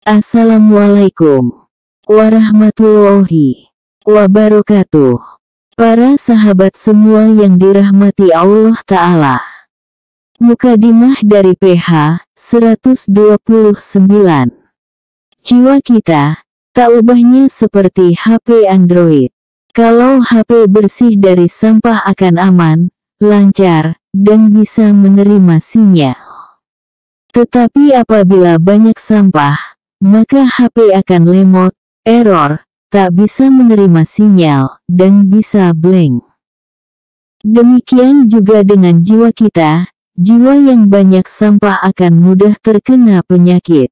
Assalamualaikum warahmatullahi wabarakatuh. Para sahabat semua yang dirahmati Allah Ta'ala. Mukadimah dari PH 129. Jiwa kita, tak ubahnya seperti HP Android. Kalau HP bersih dari sampah akan aman, lancar, dan bisa menerima sinyal. Tetapi apabila banyak sampah, maka HP akan lemot, error, tak bisa menerima sinyal, dan bisa blank. Demikian juga dengan jiwa kita, jiwa yang banyak sampah akan mudah terkena penyakit.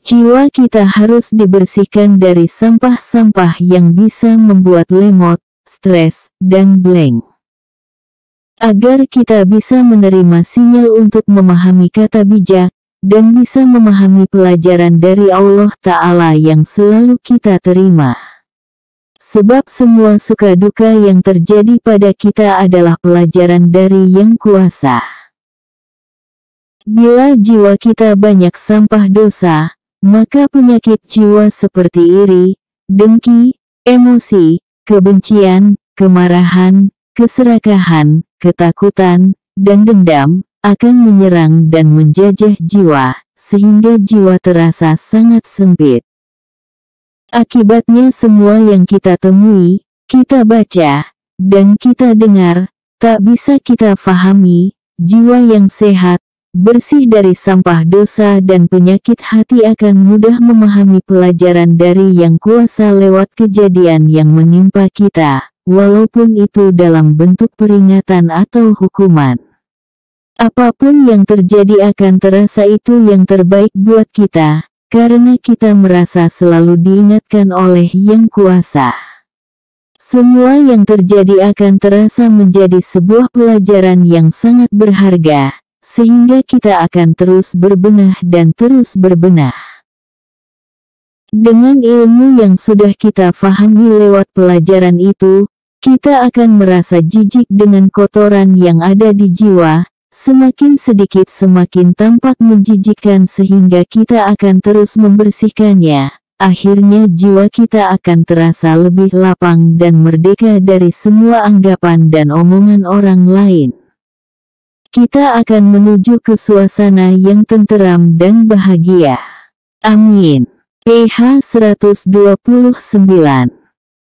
Jiwa kita harus dibersihkan dari sampah-sampah yang bisa membuat lemot, stres, dan blank. Agar kita bisa menerima sinyal untuk memahami kata bijak, dan bisa memahami pelajaran dari Allah Ta'ala yang selalu kita terima. Sebab semua suka duka yang terjadi pada kita adalah pelajaran dari Yang Kuasa. Bila jiwa kita banyak sampah dosa, maka penyakit jiwa seperti iri, dengki, emosi, kebencian, kemarahan, keserakahan, ketakutan, dan dendam akan menyerang dan menjajah jiwa, sehingga jiwa terasa sangat sempit. Akibatnya semua yang kita temui, kita baca, dan kita dengar, tak bisa kita fahami. Jiwa yang sehat, bersih dari sampah dosa dan penyakit hati akan mudah memahami pelajaran dari Yang Kuasa lewat kejadian yang menimpa kita, walaupun itu dalam bentuk peringatan atau hukuman. Apapun yang terjadi akan terasa itu yang terbaik buat kita, karena kita merasa selalu diingatkan oleh Yang Kuasa. Semua yang terjadi akan terasa menjadi sebuah pelajaran yang sangat berharga, sehingga kita akan terus berbenah dan terus berbenah. Dengan ilmu yang sudah kita fahami lewat pelajaran itu, kita akan merasa jijik dengan kotoran yang ada di jiwa. Semakin sedikit semakin tampak menjijikkan sehingga kita akan terus membersihkannya. Akhirnya jiwa kita akan terasa lebih lapang dan merdeka dari semua anggapan dan omongan orang lain. Kita akan menuju ke suasana yang tenteram dan bahagia. Amin. PH 129.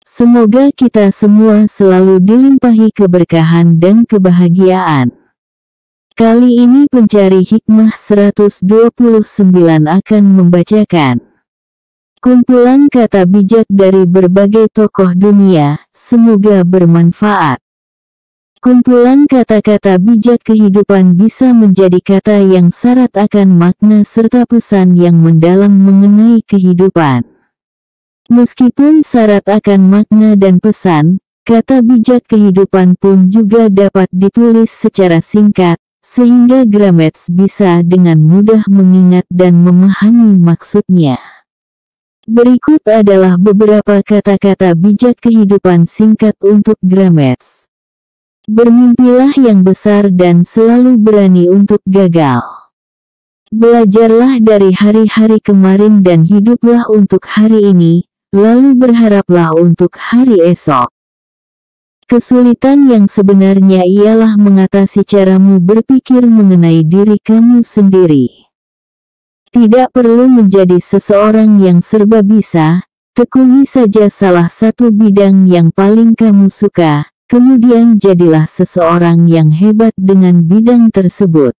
Semoga kita semua selalu dilimpahi keberkahan dan kebahagiaan. Kali ini pencari hikmah 129 akan membacakan kumpulan kata bijak dari berbagai tokoh dunia, semoga bermanfaat. Kumpulan kata-kata bijak kehidupan bisa menjadi kata yang syarat akan makna serta pesan yang mendalam mengenai kehidupan. Meskipun syarat akan makna dan pesan, kata bijak kehidupan pun juga dapat ditulis secara singkat, sehingga Grammarly bisa dengan mudah mengingat dan memahami maksudnya. Berikut adalah beberapa kata-kata bijak kehidupan singkat untuk Grammarly. Bermimpilah yang besar dan selalu berani untuk gagal. Belajarlah dari hari-hari kemarin dan hiduplah untuk hari ini, lalu berharaplah untuk hari esok. Kesulitan yang sebenarnya ialah mengatasi caramu berpikir mengenai diri kamu sendiri. Tidak perlu menjadi seseorang yang serba bisa, tekuni saja salah satu bidang yang paling kamu suka, kemudian jadilah seseorang yang hebat dengan bidang tersebut.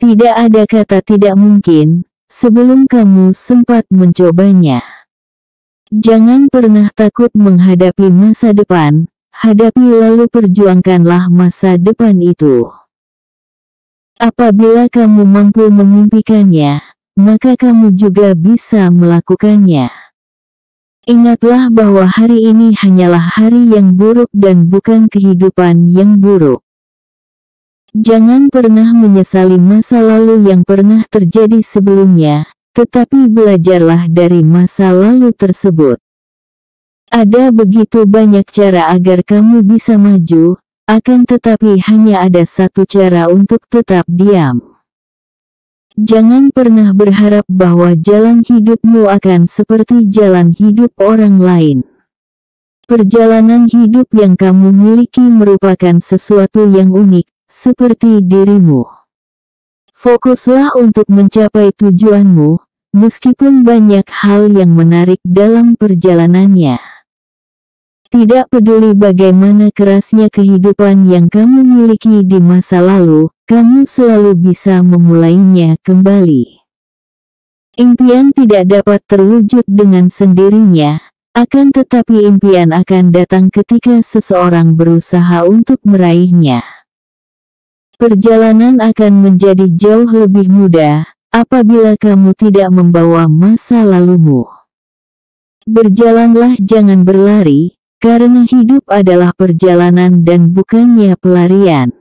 Tidak ada kata tidak mungkin, sebelum kamu sempat mencobanya. Jangan pernah takut menghadapi masa depan. Hadapi lalu perjuangkanlah masa depan itu. Apabila kamu mampu memimpikannya, maka kamu juga bisa melakukannya. Ingatlah bahwa hari ini hanyalah hari yang buruk dan bukan kehidupan yang buruk. Jangan pernah menyesali masa lalu yang pernah terjadi sebelumnya, tetapi belajarlah dari masa lalu tersebut. Ada begitu banyak cara agar kamu bisa maju, akan tetapi hanya ada satu cara untuk tetap diam. Jangan pernah berharap bahwa jalan hidupmu akan seperti jalan hidup orang lain. Perjalanan hidup yang kamu miliki merupakan sesuatu yang unik, seperti dirimu. Fokuslah untuk mencapai tujuanmu, meskipun banyak hal yang menarik dalam perjalanannya. Tidak peduli bagaimana kerasnya kehidupan yang kamu miliki di masa lalu, kamu selalu bisa memulainya kembali. Impian tidak dapat terwujud dengan sendirinya, akan tetapi impian akan datang ketika seseorang berusaha untuk meraihnya. Perjalanan akan menjadi jauh lebih mudah apabila kamu tidak membawa masa lalumu. Berjalanlah, jangan berlari, karena hidup adalah perjalanan dan bukannya pelarian.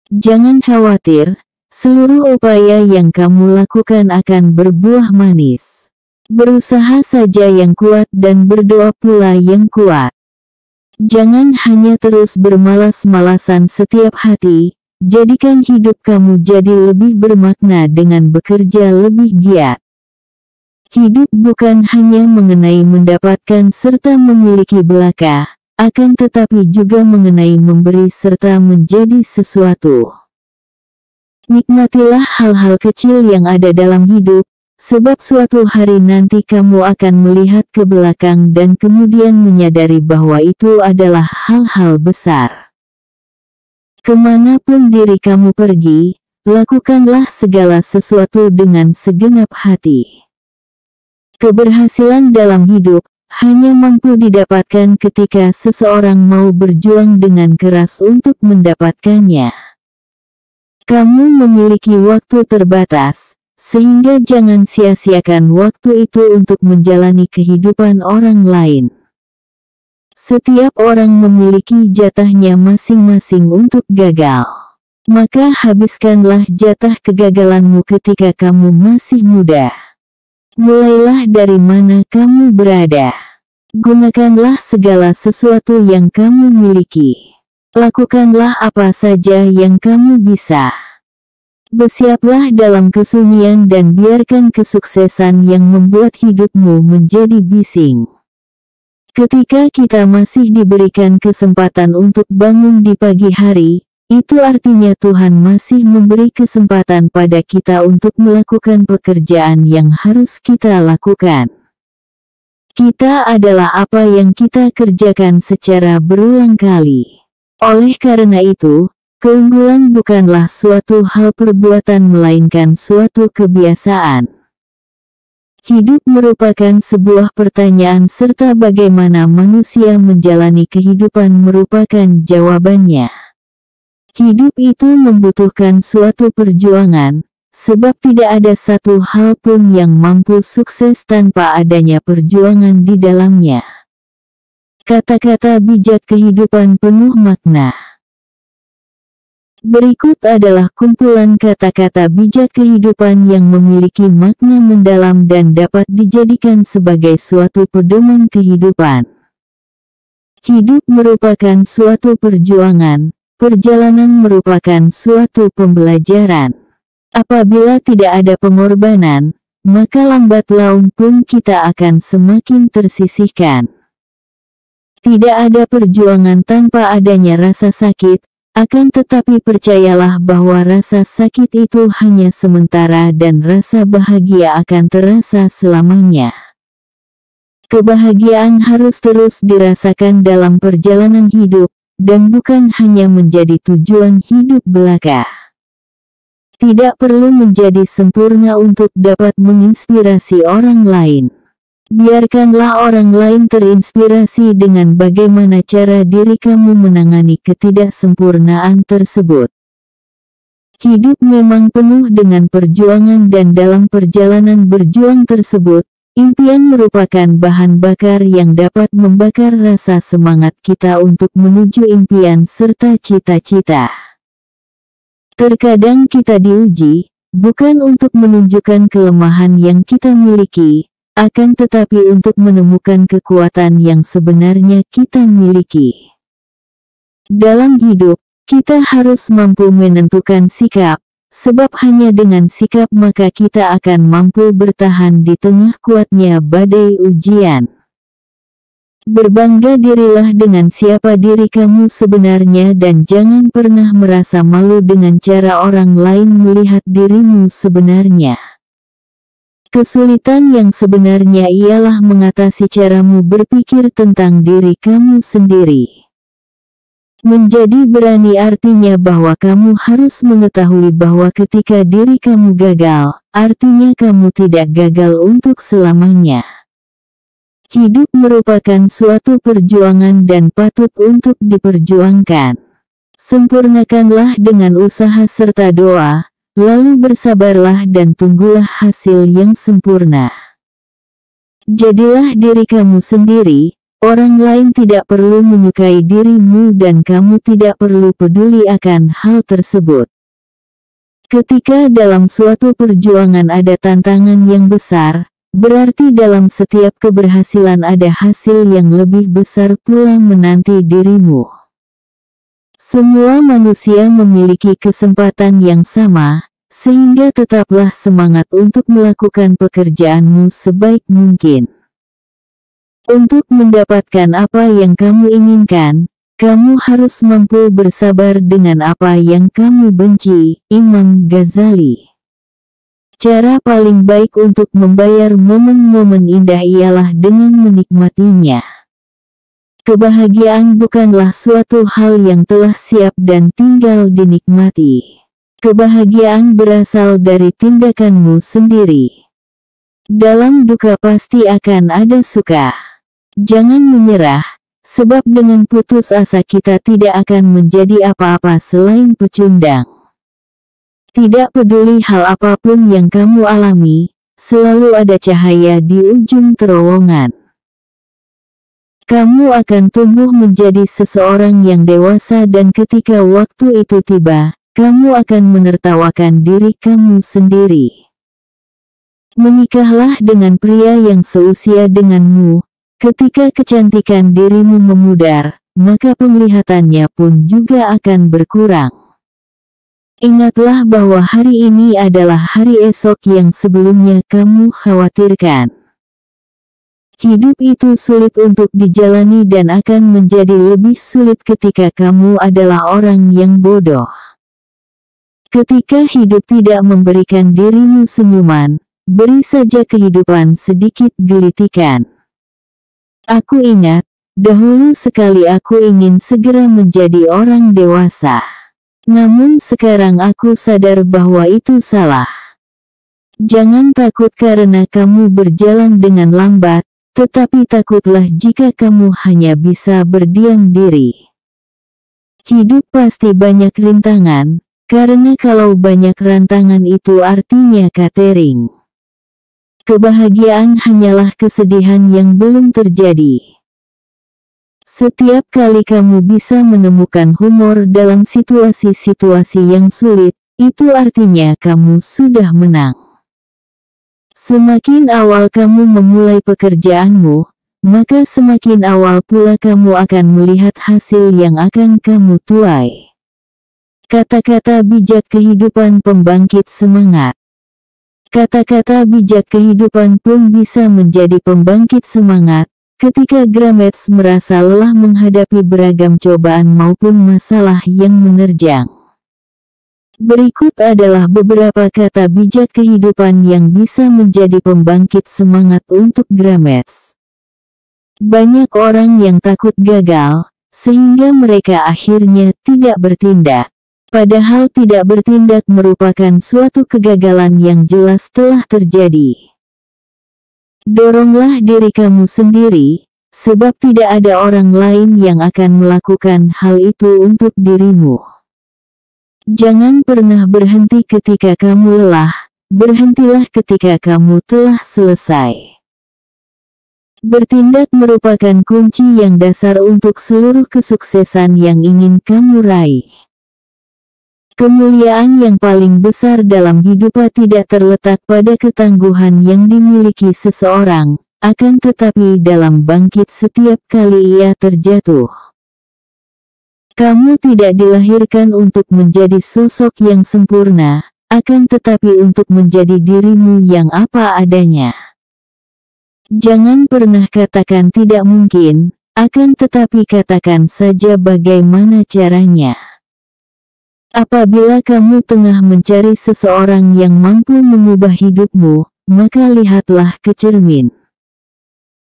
Jangan khawatir, seluruh upaya yang kamu lakukan akan berbuah manis. Berusaha saja yang kuat dan berdoa pula yang kuat. Jangan hanya terus bermalas-malasan setiap hati, jadikan hidup kamu jadi lebih bermakna dengan bekerja lebih giat. Hidup bukan hanya mengenai mendapatkan serta memiliki belaka, akan tetapi juga mengenai memberi serta menjadi sesuatu. Nikmatilah hal-hal kecil yang ada dalam hidup, sebab suatu hari nanti kamu akan melihat ke belakang dan kemudian menyadari bahwa itu adalah hal-hal besar. Kemanapun diri kamu pergi, lakukanlah segala sesuatu dengan segenap hati. Keberhasilan dalam hidup hanya mampu didapatkan ketika seseorang mau berjuang dengan keras untuk mendapatkannya. Kamu memiliki waktu terbatas, sehingga jangan sia-siakan waktu itu untuk menjalani kehidupan orang lain. Setiap orang memiliki jatahnya masing-masing untuk gagal. Maka habiskanlah jatah kegagalanmu ketika kamu masih muda. Mulailah dari mana kamu berada. Gunakanlah segala sesuatu yang kamu miliki. Lakukanlah apa saja yang kamu bisa. Bersiaplah dalam kesunyian dan biarkan kesuksesan yang membuat hidupmu menjadi bising. Ketika kita masih diberikan kesempatan untuk bangun di pagi hari, itu artinya Tuhan masih memberi kesempatan pada kita untuk melakukan pekerjaan yang harus kita lakukan. Kita adalah apa yang kita kerjakan secara berulang kali. Oleh karena itu, keunggulan bukanlah suatu hal perbuatan melainkan suatu kebiasaan. Hidup merupakan sebuah pertanyaan serta bagaimana manusia menjalani kehidupan merupakan jawabannya. Hidup itu membutuhkan suatu perjuangan, sebab tidak ada satu hal pun yang mampu sukses tanpa adanya perjuangan di dalamnya. Kata-kata bijak kehidupan penuh makna. Berikut adalah kumpulan kata-kata bijak kehidupan yang memiliki makna mendalam dan dapat dijadikan sebagai suatu pedoman kehidupan. Hidup merupakan suatu perjuangan. Perjalanan merupakan suatu pembelajaran. Apabila tidak ada pengorbanan, maka lambat laun pun kita akan semakin tersisihkan. Tidak ada perjuangan tanpa adanya rasa sakit, akan tetapi percayalah bahwa rasa sakit itu hanya sementara dan rasa bahagia akan terasa selamanya. Kebahagiaan harus terus dirasakan dalam perjalanan hidup, dan bukan hanya menjadi tujuan hidup belaka. Tidak perlu menjadi sempurna untuk dapat menginspirasi orang lain. Biarkanlah orang lain terinspirasi dengan bagaimana cara diri kamu menangani ketidaksempurnaan tersebut. Hidup memang penuh dengan perjuangan dan dalam perjalanan berjuang tersebut, impian merupakan bahan bakar yang dapat membakar rasa semangat kita untuk menuju impian serta cita-cita. Terkadang kita diuji, bukan untuk menunjukkan kelemahan yang kita miliki, akan tetapi untuk menemukan kekuatan yang sebenarnya kita miliki. Dalam hidup, kita harus mampu menentukan sikap, sebab hanya dengan sikap maka kita akan mampu bertahan di tengah kuatnya badai ujian. Berbangga dirilah dengan siapa diri kamu sebenarnya dan jangan pernah merasa malu dengan cara orang lain melihat dirimu sebenarnya. Kesulitan yang sebenarnya ialah mengatasi caramu berpikir tentang diri kamu sendiri. Menjadi berani artinya bahwa kamu harus mengetahui bahwa ketika diri kamu gagal, artinya kamu tidak gagal untuk selamanya. Hidup merupakan suatu perjuangan dan patut untuk diperjuangkan. Sempurnakanlah dengan usaha serta doa, lalu bersabarlah dan tunggulah hasil yang sempurna. Jadilah diri kamu sendiri. Orang lain tidak perlu menyukai dirimu dan kamu tidak perlu peduli akan hal tersebut. Ketika dalam suatu perjuangan ada tantangan yang besar, berarti dalam setiap keberhasilan ada hasil yang lebih besar pula menanti dirimu. Semua manusia memiliki kesempatan yang sama, sehingga tetaplah semangat untuk melakukan pekerjaanmu sebaik mungkin. Untuk mendapatkan apa yang kamu inginkan, kamu harus mampu bersabar dengan apa yang kamu benci. Imam Ghazali. Cara paling baik untuk membayar momen-momen indah ialah dengan menikmatinya. Kebahagiaan bukanlah suatu hal yang telah siap dan tinggal dinikmati. Kebahagiaan berasal dari tindakanmu sendiri. Dalam duka pasti akan ada suka. Jangan menyerah, sebab dengan putus asa kita tidak akan menjadi apa-apa selain pecundang. Tidak peduli hal apapun yang kamu alami, selalu ada cahaya di ujung terowongan. Kamu akan tumbuh menjadi seseorang yang dewasa dan ketika waktu itu tiba, kamu akan menertawakan diri kamu sendiri. Menikahlah dengan pria yang seusia denganmu. Ketika kecantikan dirimu memudar, maka penglihatannya pun juga akan berkurang. Ingatlah bahwa hari ini adalah hari esok yang sebelumnya kamu khawatirkan. Hidup itu sulit untuk dijalani dan akan menjadi lebih sulit ketika kamu adalah orang yang bodoh. Ketika hidup tidak memberikan dirimu senyuman, beri saja kehidupan sedikit gelitikan. Aku ingat, dahulu sekali aku ingin segera menjadi orang dewasa. Namun sekarang aku sadar bahwa itu salah. Jangan takut karena kamu berjalan dengan lambat, tetapi takutlah jika kamu hanya bisa berdiam diri. Hidup pasti banyak rintangan, karena kalau banyak rantangan itu artinya catering. Kebahagiaan hanyalah kesedihan yang belum terjadi. Setiap kali kamu bisa menemukan humor dalam situasi-situasi yang sulit, itu artinya kamu sudah menang. Semakin awal kamu memulai pekerjaanmu, maka semakin awal pula kamu akan melihat hasil yang akan kamu tuai. Kata-kata bijak kehidupan pembangkit semangat. Kata-kata bijak kehidupan pun bisa menjadi pembangkit semangat, ketika Grametz merasa lelah menghadapi beragam cobaan maupun masalah yang menerjang. Berikut adalah beberapa kata bijak kehidupan yang bisa menjadi pembangkit semangat untuk Grametz. Banyak orang yang takut gagal, sehingga mereka akhirnya tidak bertindak. Padahal tidak bertindak merupakan suatu kegagalan yang jelas telah terjadi. Doronglah diri kamu sendiri, sebab tidak ada orang lain yang akan melakukan hal itu untuk dirimu. Jangan pernah berhenti ketika kamu lelah, berhentilah ketika kamu telah selesai. Bertindak merupakan kunci yang dasar untuk seluruh kesuksesan yang ingin kamu raih. Kemuliaan yang paling besar dalam hidup tidak terletak pada ketangguhan yang dimiliki seseorang, akan tetapi dalam bangkit setiap kali ia terjatuh. Kamu tidak dilahirkan untuk menjadi sosok yang sempurna, akan tetapi untuk menjadi dirimu yang apa adanya. Jangan pernah katakan tidak mungkin, akan tetapi katakan saja bagaimana caranya. Apabila kamu tengah mencari seseorang yang mampu mengubah hidupmu, maka lihatlah ke cermin.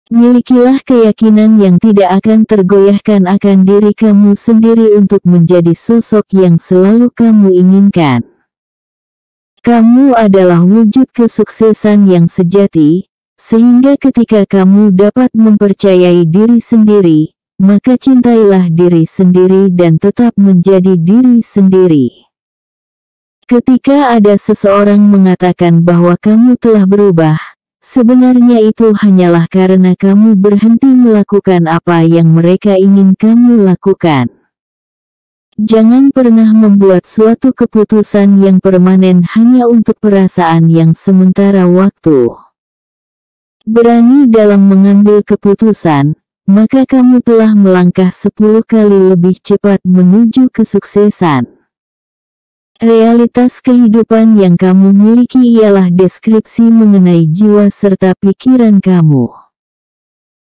Milikilah keyakinan yang tidak akan tergoyahkan akan diri kamu sendiri untuk menjadi sosok yang selalu kamu inginkan. Kamu adalah wujud kesuksesan yang sejati, sehingga ketika kamu dapat mempercayai diri sendiri, maka cintailah diri sendiri dan tetap menjadi diri sendiri. Ketika ada seseorang mengatakan bahwa kamu telah berubah, sebenarnya itu hanyalah karena kamu berhenti melakukan apa yang mereka ingin kamu lakukan. Jangan pernah membuat suatu keputusan yang permanen hanya untuk perasaan yang sementara waktu. Berani dalam mengambil keputusan, maka kamu telah melangkah 10 kali lebih cepat menuju kesuksesan. Realitas kehidupan yang kamu miliki ialah deskripsi mengenai jiwa serta pikiran kamu.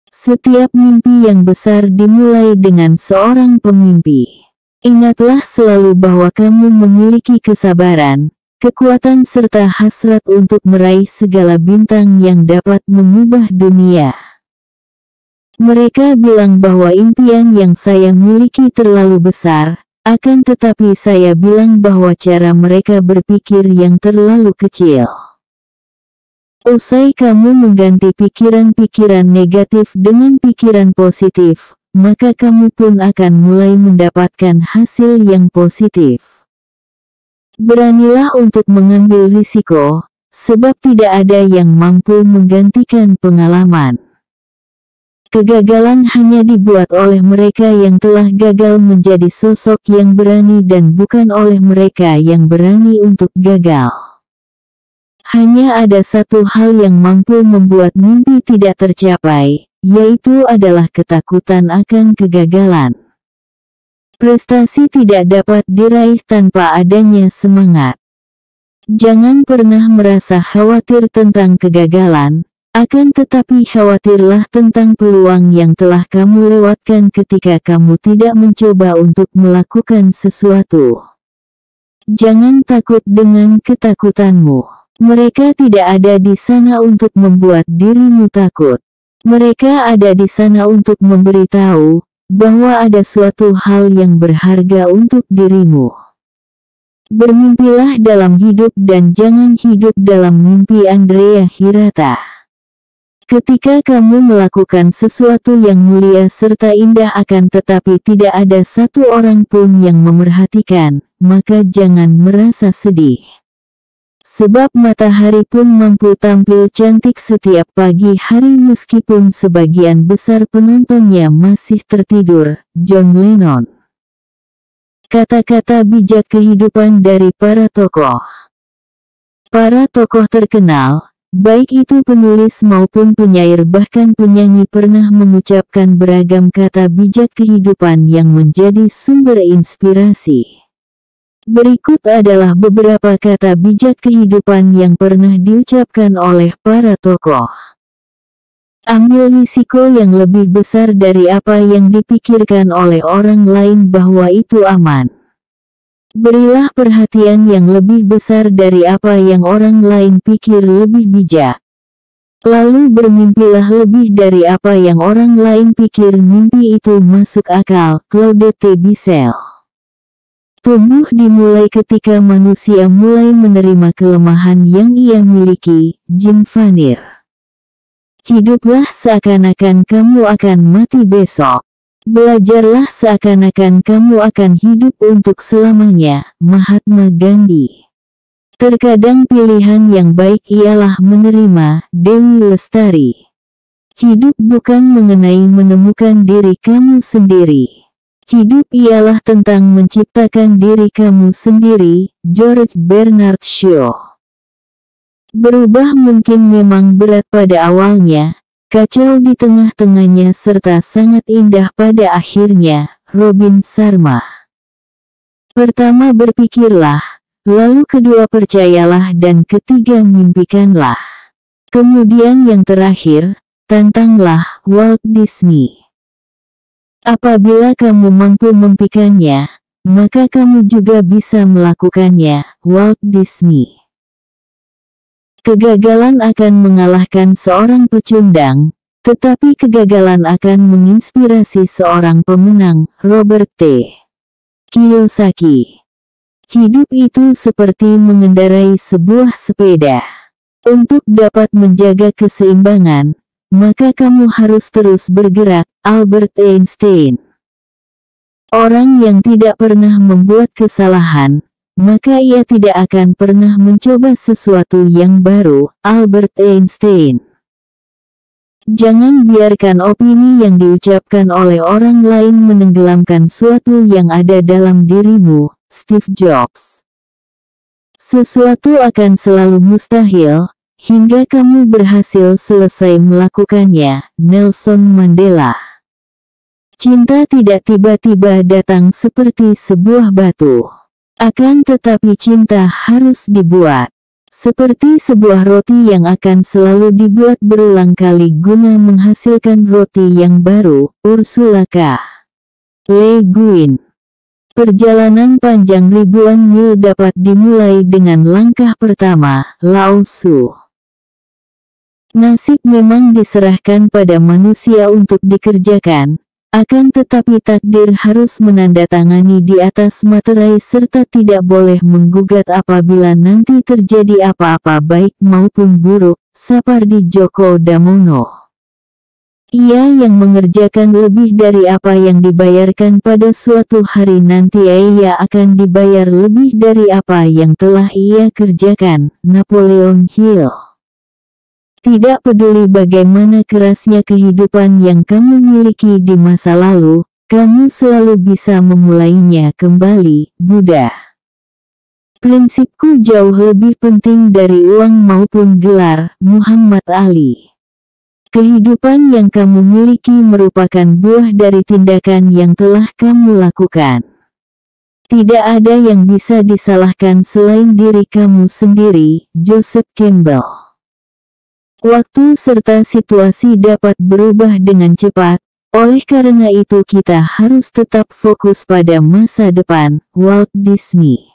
Setiap mimpi yang besar dimulai dengan seorang pemimpi. Ingatlah selalu bahwa kamu memiliki kesabaran, kekuatan serta hasrat untuk meraih segala bintang yang dapat mengubah dunia. Mereka bilang bahwa impian yang saya miliki terlalu besar, akan tetapi saya bilang bahwa cara mereka berpikir yang terlalu kecil. Usai kamu mengganti pikiran-pikiran negatif dengan pikiran positif, maka kamu pun akan mulai mendapatkan hasil yang positif. Beranilah untuk mengambil risiko, sebab tidak ada yang mampu menggantikan pengalaman. Kegagalan hanya dibuat oleh mereka yang telah gagal menjadi sosok yang berani dan bukan oleh mereka yang berani untuk gagal. Hanya ada satu hal yang mampu membuat mimpi tidak tercapai, yaitu adalah ketakutan akan kegagalan. Prestasi tidak dapat diraih tanpa adanya semangat. Jangan pernah merasa khawatir tentang kegagalan, akan tetapi khawatirlah tentang peluang yang telah kamu lewatkan ketika kamu tidak mencoba untuk melakukan sesuatu. Jangan takut dengan ketakutanmu. Mereka tidak ada di sana untuk membuat dirimu takut. Mereka ada di sana untuk memberitahu bahwa ada suatu hal yang berharga untuk dirimu. Bermimpilah dalam hidup dan jangan hidup dalam mimpi. Andrea Hirata. Ketika kamu melakukan sesuatu yang mulia serta indah akan tetapi tidak ada satu orang pun yang memerhatikan, maka jangan merasa sedih. Sebab matahari pun mampu tampil cantik setiap pagi hari meskipun sebagian besar penontonnya masih tertidur. John Lennon. Kata-kata bijak kehidupan dari para tokoh. Para tokoh terkenal, baik itu penulis maupun penyair bahkan penyanyi pernah mengucapkan beragam kata bijak kehidupan yang menjadi sumber inspirasi. Berikut adalah beberapa kata bijak kehidupan yang pernah diucapkan oleh para tokoh. Ambil risiko yang lebih besar dari apa yang dipikirkan oleh orang lain bahwa itu aman. Berilah perhatian yang lebih besar dari apa yang orang lain pikir lebih bijak. Lalu bermimpilah lebih dari apa yang orang lain pikir mimpi itu masuk akal. Claudette Bissell. Tumbuh dimulai ketika manusia mulai menerima kelemahan yang ia miliki. Jim Fanir. Hiduplah seakan-akan kamu akan mati besok. Belajarlah seakan-akan kamu akan hidup untuk selamanya. Mahatma Gandhi. Terkadang pilihan yang baik ialah menerima. Dewi Lestari. Hidup bukan mengenai menemukan diri kamu sendiri. Hidup ialah tentang menciptakan diri kamu sendiri. George Bernard Shaw. Berubah mungkin memang berat pada awalnya, kacau di tengah-tengahnya serta sangat indah pada akhirnya. Robin Sharma. Pertama berpikirlah, lalu kedua percayalah dan ketiga mimpikanlah. Kemudian yang terakhir, tantanglah Walt Disney. Apabila kamu mampu memimpikannya, maka kamu juga bisa melakukannya, Walt Disney. Kegagalan akan mengalahkan seorang pecundang, tetapi kegagalan akan menginspirasi seorang pemenang, Robert T. Kiyosaki. Hidup itu seperti mengendarai sebuah sepeda. Untuk dapat menjaga keseimbangan, maka kamu harus terus bergerak, Albert Einstein. Orang yang tidak pernah membuat kesalahan, maka ia tidak akan pernah mencoba sesuatu yang baru, Albert Einstein. Jangan biarkan opini yang diucapkan oleh orang lain menenggelamkan suatu yang ada dalam dirimu, Steve Jobs. Sesuatu akan selalu mustahil, hingga kamu berhasil selesai melakukannya, Nelson Mandela. Cinta tidak tiba-tiba datang seperti sebuah batu. Akan tetapi cinta harus dibuat. Seperti sebuah roti yang akan selalu dibuat berulang kali guna menghasilkan roti yang baru, Ursula K. Le Guin. Perjalanan panjang ribuan mil dapat dimulai dengan langkah pertama, Lao Tzu. Nasib memang diserahkan pada manusia untuk dikerjakan, akan tetapi takdir harus menandatangani di atas materai serta tidak boleh menggugat apabila nanti terjadi apa-apa baik maupun buruk, Sapardi Djoko Damono. Ia yang mengerjakan lebih dari apa yang dibayarkan pada suatu hari nanti ia akan dibayar lebih dari apa yang telah ia kerjakan, Napoleon Hill. Tidak peduli bagaimana kerasnya kehidupan yang kamu miliki di masa lalu, kamu selalu bisa memulainya kembali, Buddha. Prinsipku jauh lebih penting dari uang maupun gelar, Muhammad Ali. Kehidupan yang kamu miliki merupakan buah dari tindakan yang telah kamu lakukan. Tidak ada yang bisa disalahkan selain diri kamu sendiri, Joseph Campbell. Waktu serta situasi dapat berubah dengan cepat, oleh karena itu kita harus tetap fokus pada masa depan, Walt Disney.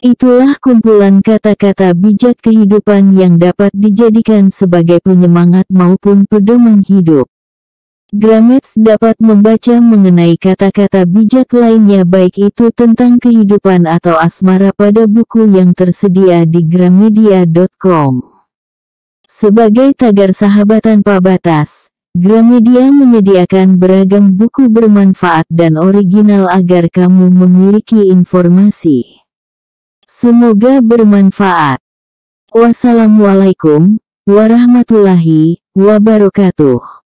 Itulah kumpulan kata-kata bijak kehidupan yang dapat dijadikan sebagai penyemangat maupun pedoman hidup. Gramets dapat membaca mengenai kata-kata bijak lainnya baik itu tentang kehidupan atau asmara pada buku yang tersedia di gramedia.com. Sebagai tagar sahabat tanpa batas, Gramedia menyediakan beragam buku bermanfaat dan original agar kamu memiliki informasi. Semoga bermanfaat. Wassalamualaikum warahmatullahi wabarakatuh.